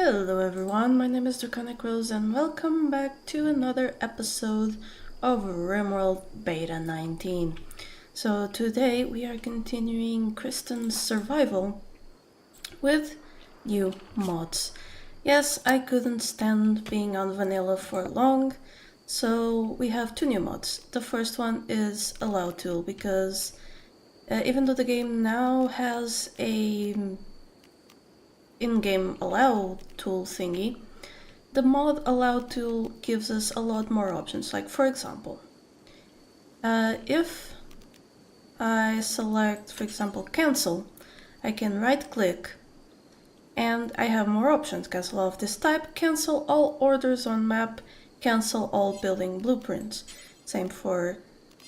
Hello everyone, my name is Draconicrose and welcome back to another episode of Rimworld Beta 19. So today we are continuing Kristen's survival with new mods. Yes, I couldn't stand being on vanilla for long, so we have two new mods. The first one is Allow Tool because even though the game now has a in-game allow tool thingy, the mod allow tool gives us a lot more options. Like for example, if I select, for example, cancel, I can right click and I have more options. Cancel all of this type, cancel all orders on map, cancel all building blueprints. Same for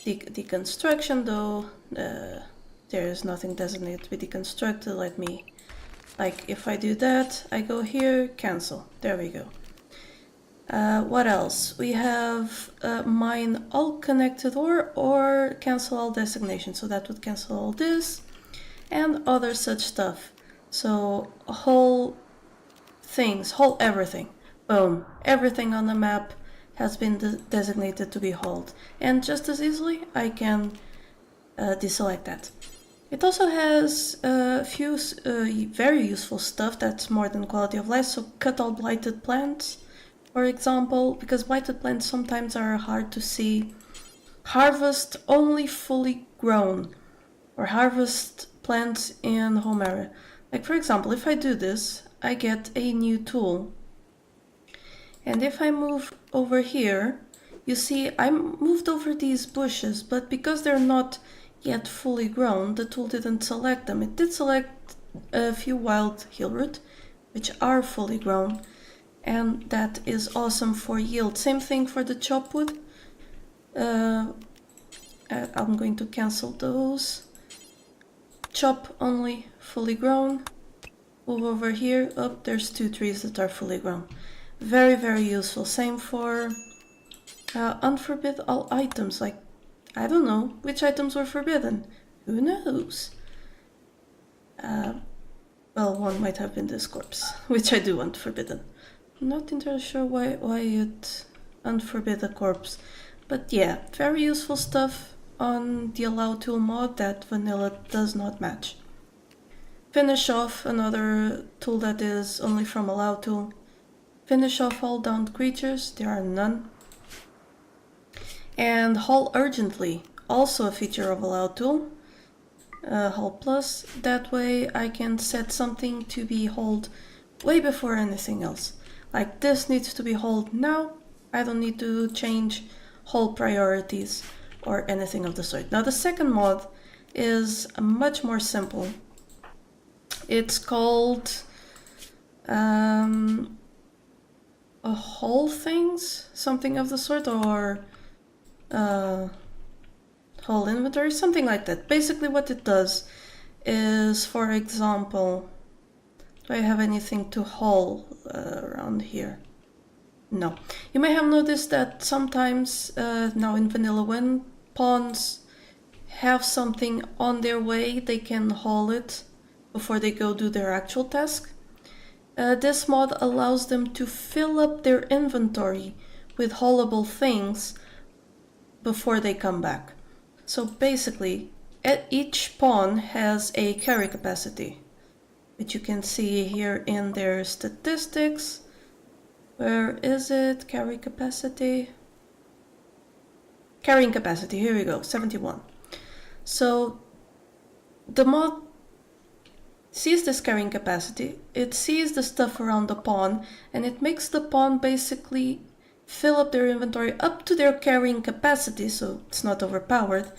deconstruction though, there is nothing designated to be deconstructed. Let me, like if I do that, I go here, cancel, there we go. What else? We have mine all connected or cancel all designations, so that would cancel all this and other such stuff. So whole things, whole everything, boom, everything on the map has been designated to be hauled, and just as easily I can deselect that. It also has a few very useful stuff that's more than quality of life, so cut all blighted plants, for example, because blighted plants sometimes are hard to see. Harvest only fully grown, or harvest plants in home area. Like for example, if I do this, I get a new tool. And if I move over here, you see I moved over these bushes, but because they're not yet fully grown, the tool didn't select them. It did select a few wild heelroot, which are fully grown, and that is awesome for yield. Same thing for the chopwood. I'm going to cancel those. Chop only fully grown. Move over here. Oh, there's two trees that are fully grown. Very, very useful. Same for unforbid all items. Like, I don't know which items were forbidden. Who knows? Well, one might have been this corpse, which I do want forbidden. I'm not entirely sure why you'd unforbid a corpse. But yeah, very useful stuff on the allow tool mod that vanilla does not match. Finish off, another tool that is only from allow tool. Finish off all downed creatures, there are none. And haul urgently, also a feature of allow tool. Haul plus, that way I can set something to be hauled way before anything else. Like this needs to be hauled now, I don't need to change haul priorities or anything of the sort. Now the second mod is much more simple. It's called haul things, something of the sort, or haul inventory, something like that. Basically what it does is, for example, do I have anything to haul around here? No. You may have noticed that sometimes now in vanilla, when pawns have something on their way, they can haul it before they go do their actual task. This mod allows them to fill up their inventory with haulable things before they come back. So basically, each pawn has a carry capacity, which you can see here in their statistics. Where is it? Carry capacity? Carrying capacity, here we go, 71. So the mod sees this carrying capacity, it sees the stuff around the pawn, and it makes the pawn basically fill up their inventory up to their carrying capacity, so it's not overpowered,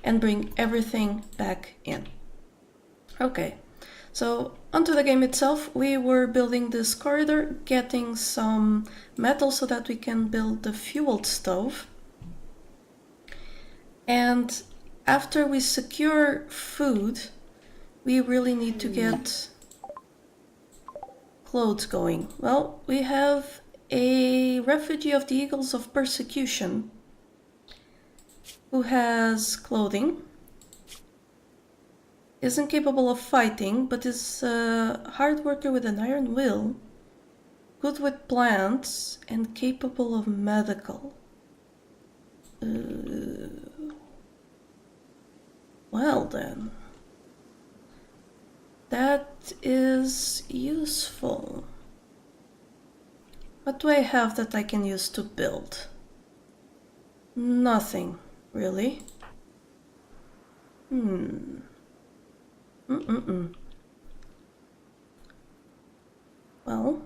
and bring everything back in. Okay, so onto the game itself. We were building this corridor, getting some metal so that we can build the fueled stove. And after we secure food, we really need to get clothes going. Well, we have a refugee of the Eagles of Persecution who has clothing, isn't capable of fighting, but is a hard worker with an iron will. good with plants and capable of medical. Well then. That is useful. What do I have that I can use to build? Nothing, really. Well,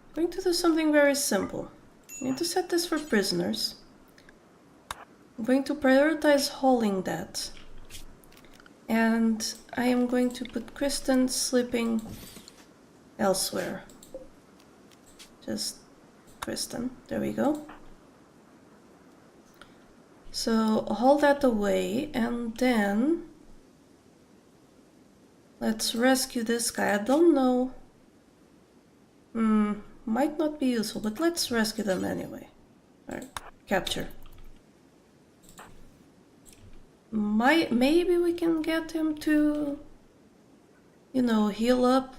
I'm going to do something very simple. I need to set this for prisoners. I'm going to prioritize hauling that. And I am going to put Kristen sleeping elsewhere. Just Kristen. There we go. So haul that away, and then let's rescue this guy. I don't know. Might not be useful, but let's rescue them anyway. Alright, capture. Maybe we can get him to, you know, heal up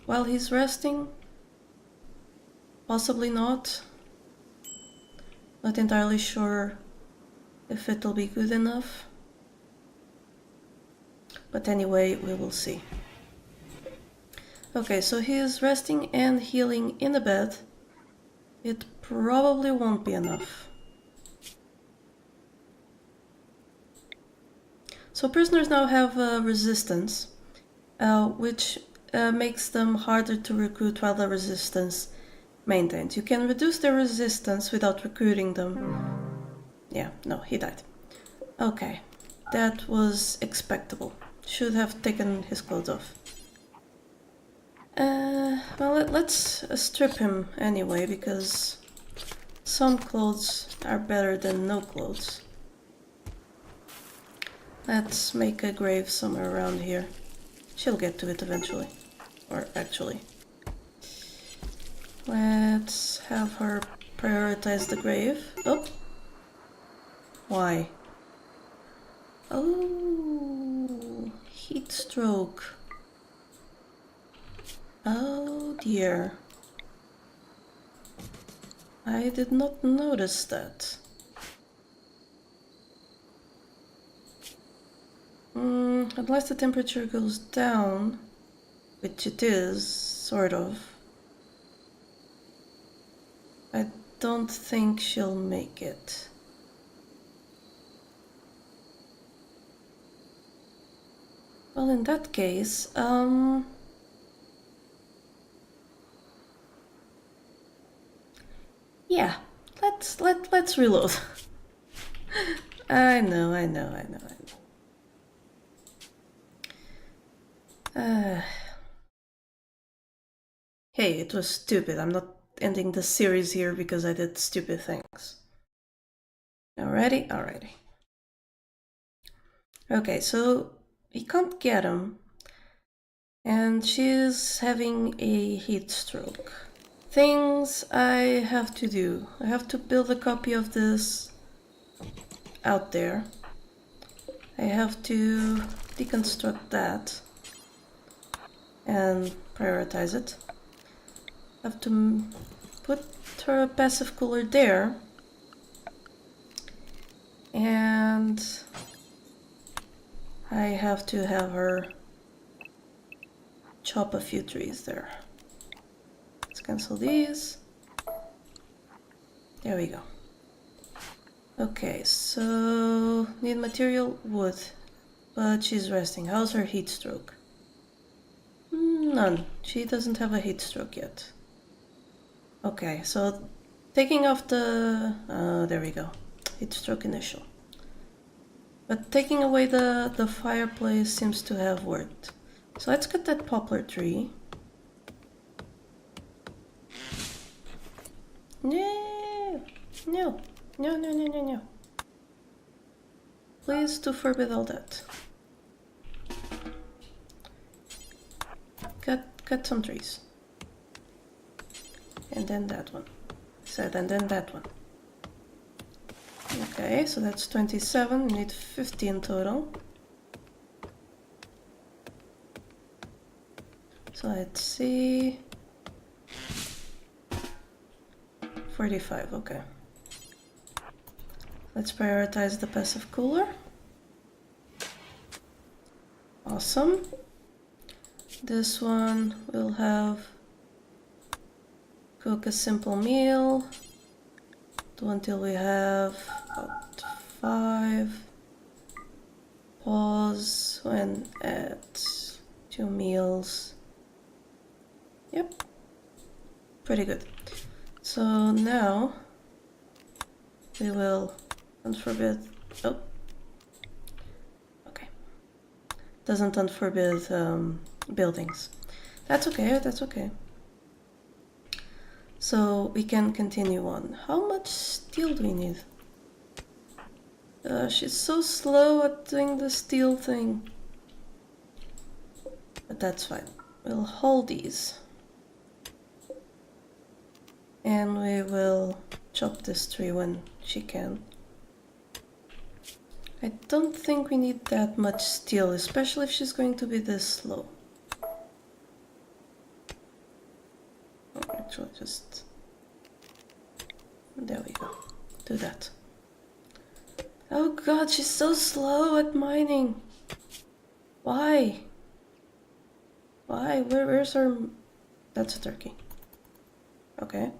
while he's resting. Possibly not. Not entirely sure if it'll be good enough. But anyway, we will see. Okay, so he is resting and healing in the bed. It probably won't be enough. So prisoners now have resistance, which makes them harder to recruit while the resistance maintains. You can reduce their resistance without recruiting them. Yeah, no, he died. Okay, that was expectable. Should have taken his clothes off. Well, let's strip him anyway, because some clothes are better than no clothes. Let's make a grave somewhere around here. She'll get to it eventually. Or actually. Let's have her prioritize the grave. Oh! Why? Oh, heat stroke. Oh dear. I did not notice that. Unless the temperature goes down, which it is, sort of. I don't think she'll make it. Well, in that case, yeah, let's reload. I know. Hey, it was stupid. I'm not ending the series here because I did stupid things. Alrighty. Okay, so we can't get him. And she's having a heat stroke. Things I have to do. I have to build a copy of this out there. I have to deconstruct that and prioritize it. I have to put her passive cooler there. And I have to have her chop a few trees there. Let's cancel these. There we go. Okay, so need material, wood. But she's resting. How's her heat stroke? None. She doesn't have a heat stroke yet. Okay, so taking off the... there we go. Heat stroke initial. But taking away the fireplace seems to have worked. So let's cut that poplar tree. No. Please do forbid all that. Cut some trees. And then that one. And then that one. Okay, so that's 27. We need 15 total. So let's see. 45, okay. Let's prioritize the passive cooler. Awesome. This one will have cook a simple meal. Do until we have about 5. Pause and add 2 meals. Yep. Pretty good. So now we will unforbid. Oh. Okay. Doesn't unforbid buildings. That's okay, that's okay. So we can continue on. How much steel do we need? She's so slow at doing the steel thing. But that's fine. We'll hold these. And we will chop this tree when she can. I don't think we need that much steel, especially if she's going to be this slow. Oh, actually, just... There we go. Do that. Oh god, she's so slow at mining. Why? Why? Where's her... That's a turkey. Okay.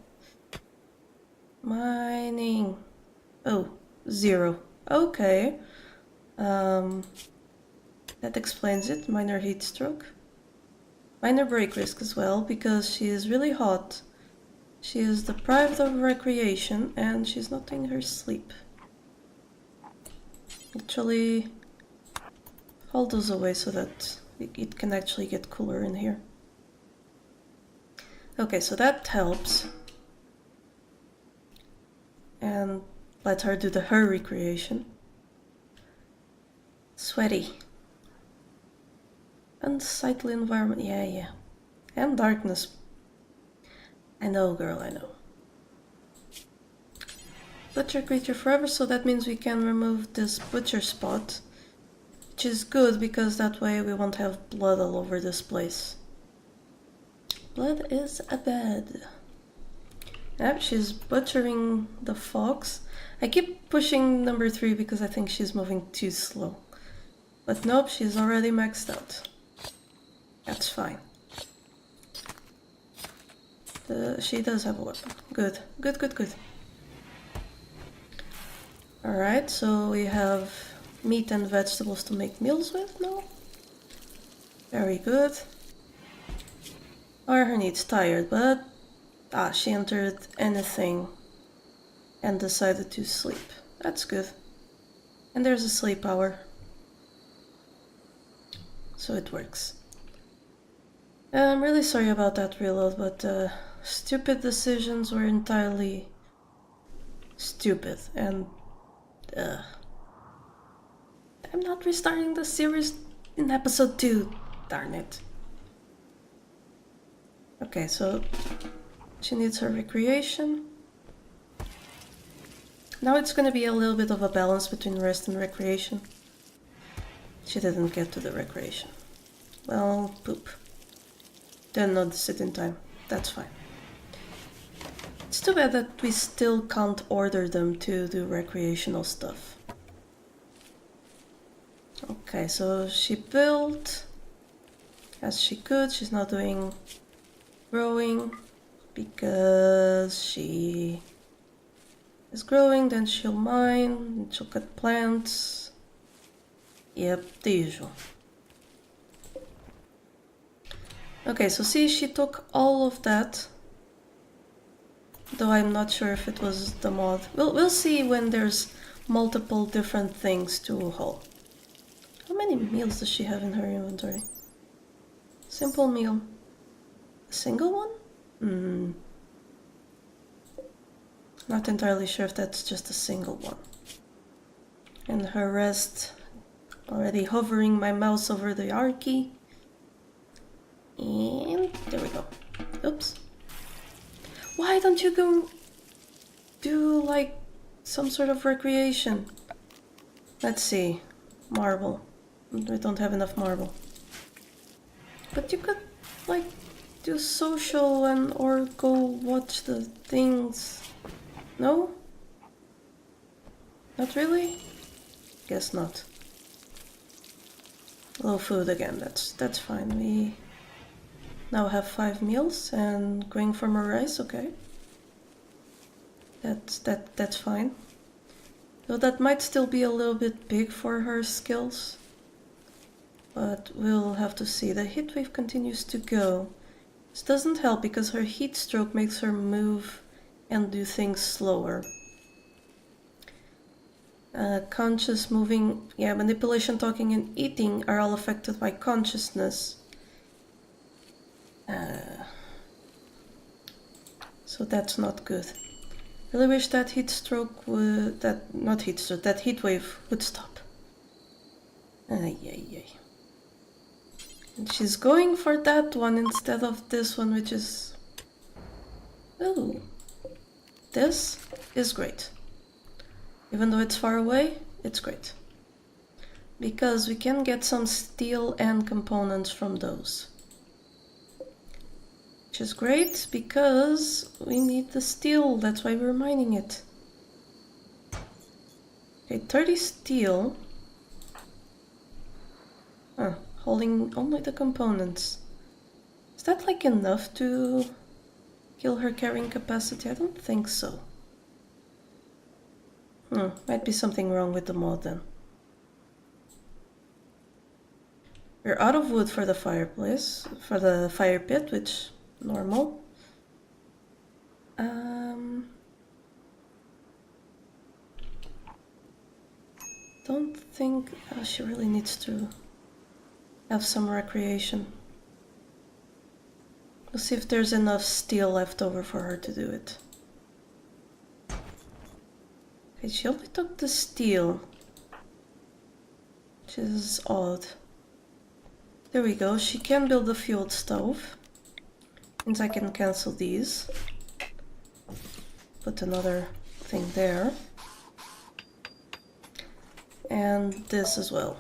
Mining. Oh, 0. Okay. That explains it. Minor heat stroke. Minor break risk as well, because she is really hot. She is deprived of recreation, and she's not in her sleep. Actually, hold those away so that it can actually get cooler in here. Okay, so that helps. And let her do her recreation. Sweaty. Unsightly environment, yeah. And darkness. I know, girl, I know. Butcher creature forever, so that means we can remove this butcher spot. Which is good, because that way we won't have blood all over this place. Blood is a bad. Yep, she's butchering the fox. I keep pushing number 3 because I think she's moving too slow. But nope, she's already maxed out. That's fine. She does have a weapon. Good. Alright, so we have meat and vegetables to make meals with now. Very good. Or her needs tired, but... she entered anything and decided to sleep. That's good. And there's a sleep hour. So it works. I'm really sorry about that reload, but stupid decisions were entirely stupid, and I'm not restarting the series in episode 2, darn it. Okay, so she needs her recreation. Now it's gonna be a little bit of a balance between rest and recreation. She didn't get to the recreation. Well, poop. Didn't notice it in time. That's fine. It's too bad that we still can't order them to do recreational stuff. Okay, so she built as she could. She's not doing growing because she is growing, then she'll mine, she'll cut plants. Yep, the usual. Okay, so see, she took all of that. Though I'm not sure if it was the mod. We'll see when there's multiple different things to haul. How many meals does she have in her inventory? Simple meal. A single one? Not entirely sure if that's just a single one. And her rest, already hovering my mouse over the R key. And there we go. Oops. Why don't you go do like some sort of recreation? Let's see. Marble. We don't have enough marble. But you could like do social and or go watch the things? No? Not really? Guess not. Low food again, that's fine. We now have 5 meals and grain from our rice, okay. That's fine. Though that might still be a little bit big for her skills. But we'll have to see. The heat wave continues to go. This doesn't help because her heat stroke makes her move and do things slower. Conscious moving, yeah, manipulation, talking and eating are all affected by consciousness. So that's not good. Really wish that heat stroke would, that heat wave would stop. Ay. And she's going for that one instead of this one, which is... Oh, this is great. Even though it's far away, it's great. Because we can get some steel and components from those. Which is great, because we need the steel, that's why we're mining it. Okay, 30 steel. Holding only the components. Is that like enough to kill her carrying capacity? I don't think so. Might be something wrong with the mod then. We're out of wood for the fireplace, for the fire pit, which normal. Don't think she really needs to have some recreation. We'll see if there's enough steel left over for her to do it. Okay, she only took the steel, which is odd. There we go, she can build a fueled stove. Means I can cancel these. Put another thing there. And this as well.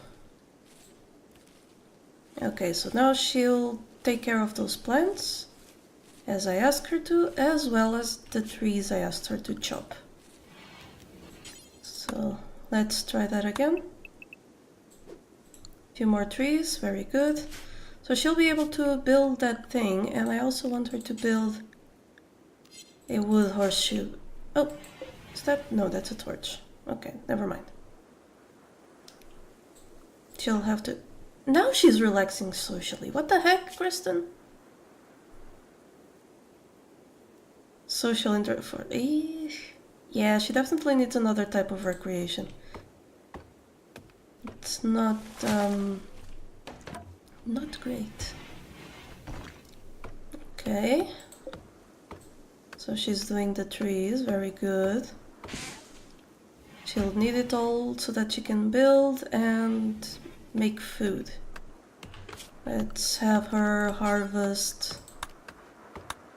Okay, so now she'll take care of those plants, as I asked her to, as well as the trees I asked her to chop. So let's try that again. A few more trees, very good. So she'll be able to build that thing, and I also want her to build a wood horseshoe. Oh, is that? No, that's a torch. Okay, never mind. She'll have to... Now she's relaxing socially. What the heck, Kristen? Social for... Yeah, she definitely needs another type of recreation. It's not great. Okay. So she's doing the trees, very good. She'll need it all so that she can build and make food. Let's have her harvest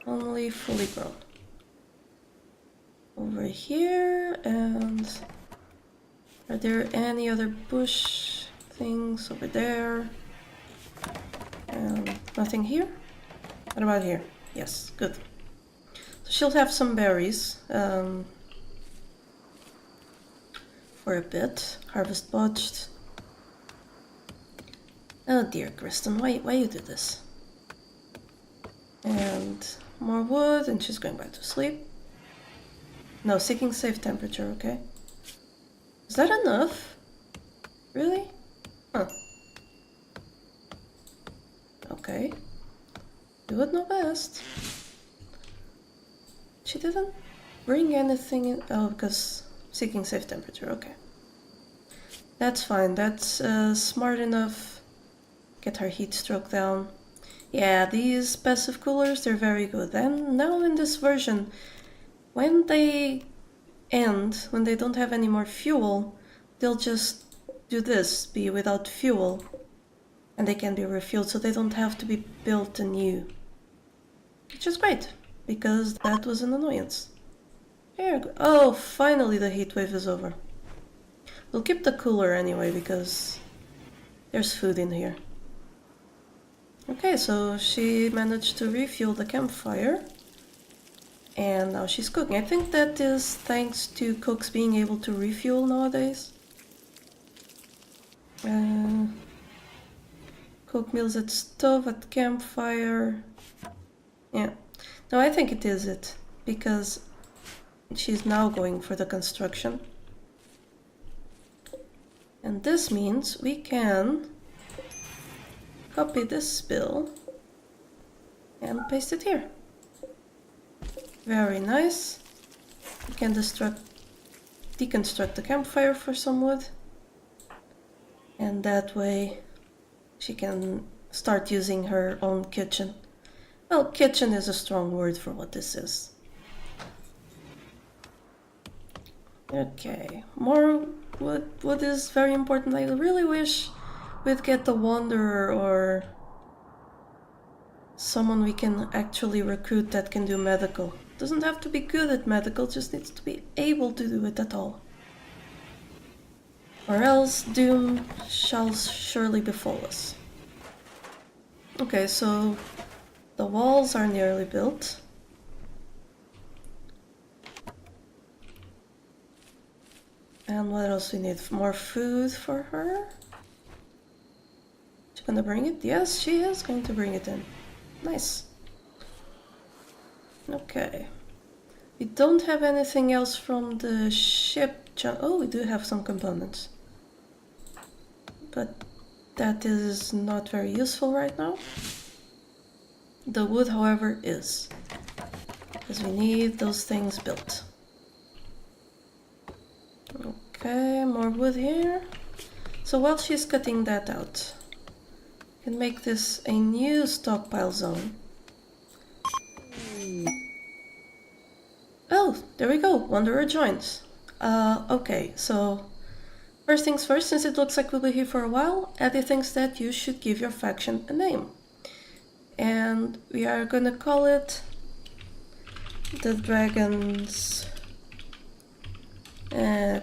only fully grown. Over here, and are there any other bush things over there? And nothing here? What about here? Yes, good. So she'll have some berries for a bit. Harvest botched. Oh dear, Kristen, why you do this? And more wood, and she's going back to sleep. No, seeking safe temperature, okay. Is that enough? Really? Huh. Okay. You would know best. She didn't bring anything in... Oh, because seeking safe temperature, okay. That's fine, that's smart enough. Get her heat stroke down. Yeah, these passive coolers, they're very good. And now in this version, when they end, when they don't have any more fuel, they'll just do this, be without fuel. And they can be refueled, so they don't have to be built anew. Which is great, because that was an annoyance. There we go. Oh, finally the heat wave is over. We'll keep the cooler anyway, because there's food in here. Okay, so she managed to refuel the campfire. And now she's cooking. I think that is thanks to cooks being able to refuel nowadays. Cook meals at stove, at campfire. Yeah. No, I think it is it. Because she's now going for the construction. And this means we can copy this spill and paste it here. Very nice. We can deconstruct the campfire for some wood. And that way she can start using her own kitchen. Well, kitchen is a strong word for what this is. Okay, more wood. Wood is very important. I really wish we'd get the Wanderer or someone we can actually recruit that can do medical. Doesn't have to be good at medical, just needs to be able to do it at all. Or else doom shall surely befall us. Okay, so the walls are nearly built. And what else we need? More food for her? She's gonna bring it? Yes, she is going to bring it in. Nice. Okay. We don't have anything else from the ship. Oh, we do have some components. But that is not very useful right now. The wood, however, is. Because we need those things built. Okay, more wood here. So while she's cutting that out, we can make this a new stockpile zone. Oh, there we go, Wanderer joins. Okay, so first things first, since it looks like we'll be here for a while, Eddie thinks that you should give your faction a name. And we are gonna call it the Dragon's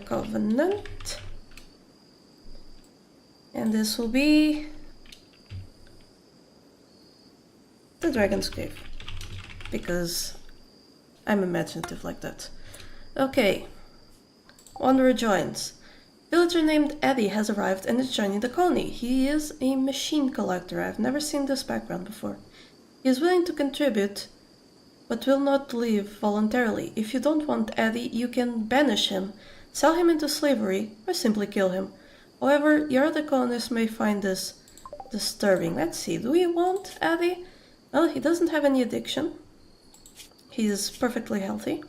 Covenant. And this will be the Dragon's Cave, because I'm imaginative like that. Okay, Wanderer joins. Villager named Eddie has arrived and is joining the colony. He is a machine collector. I've never seen this background before. He is willing to contribute, but will not leave voluntarily. If you don't want Eddie, you can banish him, sell him into slavery, or simply kill him. However, your other colonists may find this disturbing. Let's see, do we want Eddie? Well, he doesn't have any addiction. He is perfectly healthy.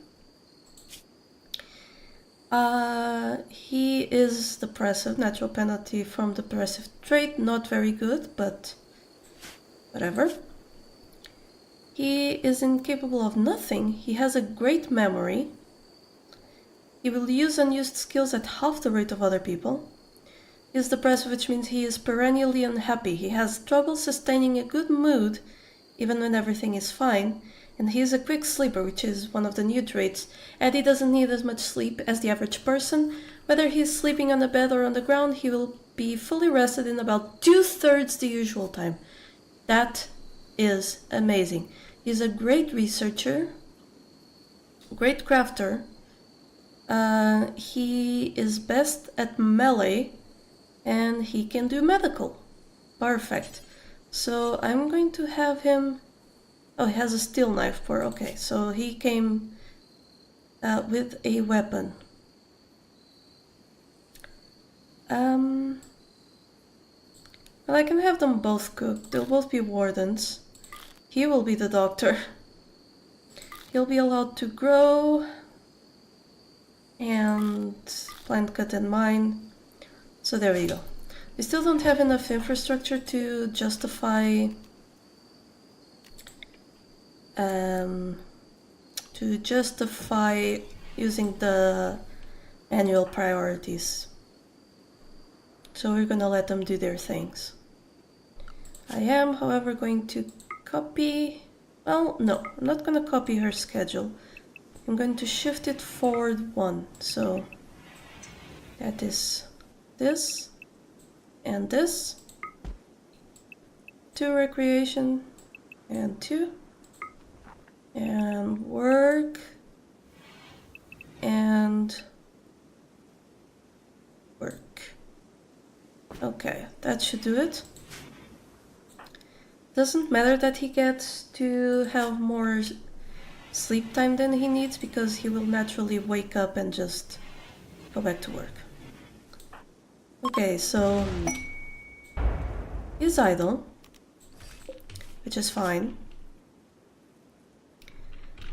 He is depressive, natural penalty from depressive trait, not very good, but whatever. He is incapable of nothing. He has a great memory. He will use unused skills at half the rate of other people. He is depressive, which means he is perennially unhappy. He has trouble sustaining a good mood, even when everything is fine. And he is a quick sleeper, which is one of the new traits. Eddie doesn't need as much sleep as the average person. Whether he is sleeping on a bed or on the ground, he will be fully rested in about 2/3 the usual time. That is amazing. He's a great researcher, great crafter. He is best at melee, and he can do medical. Perfect. So I'm going to have him... Oh, he has a steel knife for... Okay, so he came with a weapon. Well, I can have them both cook. They'll both be wardens. He will be the doctor. He'll be allowed to grow and plant, cut and mine. So there we go. We still don't have enough infrastructure to justify using the annual priorities. So we're gonna let them do their things. I am, however, going to copy... Well, no, I'm not gonna copy her schedule. I'm going to shift it forward 1. So that is this and this 2 recreation, and 2, and work, and work. Okay, that should do it. Doesn't matter that he gets to have more sleep time than he needs, because he will naturally wake up and just go back to work. Okay, so he's idle, which is fine.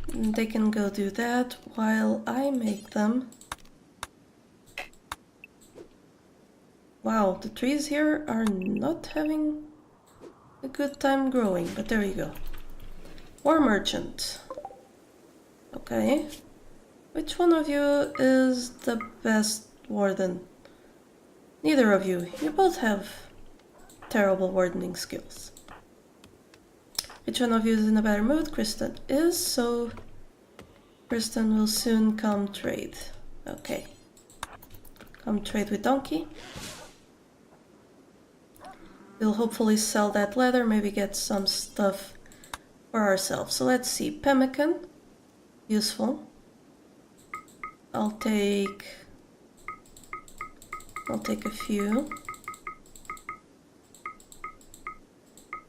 They can go do that while I make them. Wow, the trees here are not having a good time growing, but there you go. War merchant. Okay. Which one of you is the best warden? Neither of you. You both have terrible wardening skills. Which one of you is in a better mood? Kristen is, so Kristen will soon come trade. Okay. Come trade with Donkey. We'll hopefully sell that leather, maybe get some stuff for ourselves. So let's see. Pemmican. Useful. I'll take a few.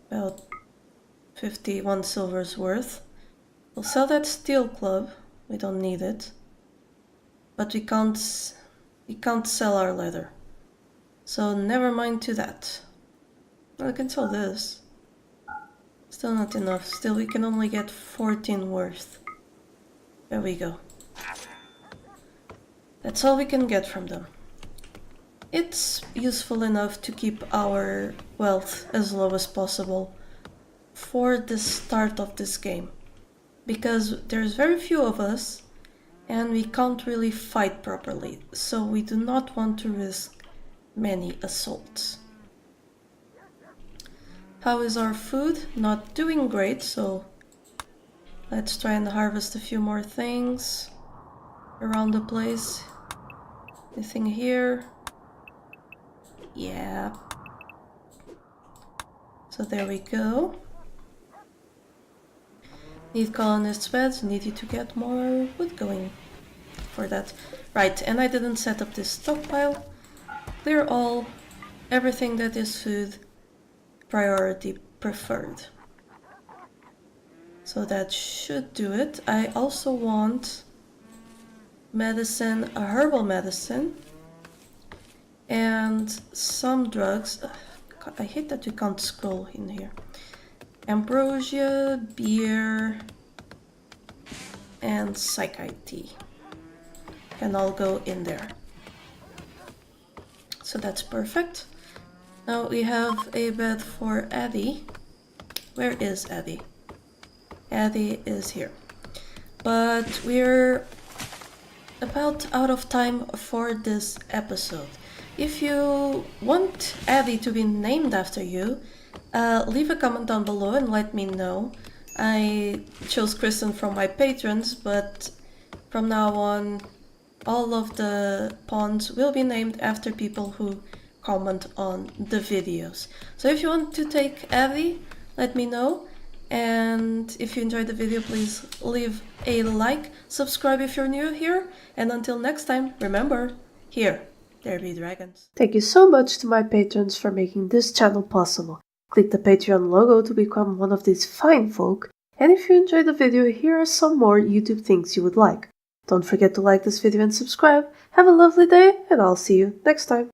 About 51 silver's worth. We'll sell that steel club. We don't need it. But we can't sell our leather. So never mind to that. Well, I can sell this. Still not enough. Still, we can only get 14 worth. There we go. That's all we can get from them. It's useful enough to keep our wealth as low as possible for the start of this game. Because there's very few of us and we can't really fight properly. So we do not want to risk many assaults. How is our food? Not doing great, so let's try and harvest a few more things around the place. Anything here? Yeah. So there we go. Need colonists' beds, need you to get more wood going for that. Right, and I didn't set up this stockpile. Clear all, everything that is food, priority preferred. So that should do it. I also want medicine, a herbal medicine, and some drugs. I hate that you can't scroll in here. Ambrosia, beer, and psychite tea can all go in there. So that's perfect. Now we have a bed for Addie. Where is Addie? Addie is here. But we're about out of time for this episode. If you want Addie to be named after you, leave a comment down below and let me know. I chose Kristen from my patrons, but from now on, all of the pawns will be named after people who comment on the videos. So if you want to take Addie, let me know. And if you enjoyed the video, please leave a like, subscribe if you're new here, and until next time, remember, here, there be dragons. Thank you so much to my patrons for making this channel possible. Click the Patreon logo to become one of these fine folk, and if you enjoyed the video, here are some more YouTube things you would like. Don't forget to like this video and subscribe. Have a lovely day, and I'll see you next time.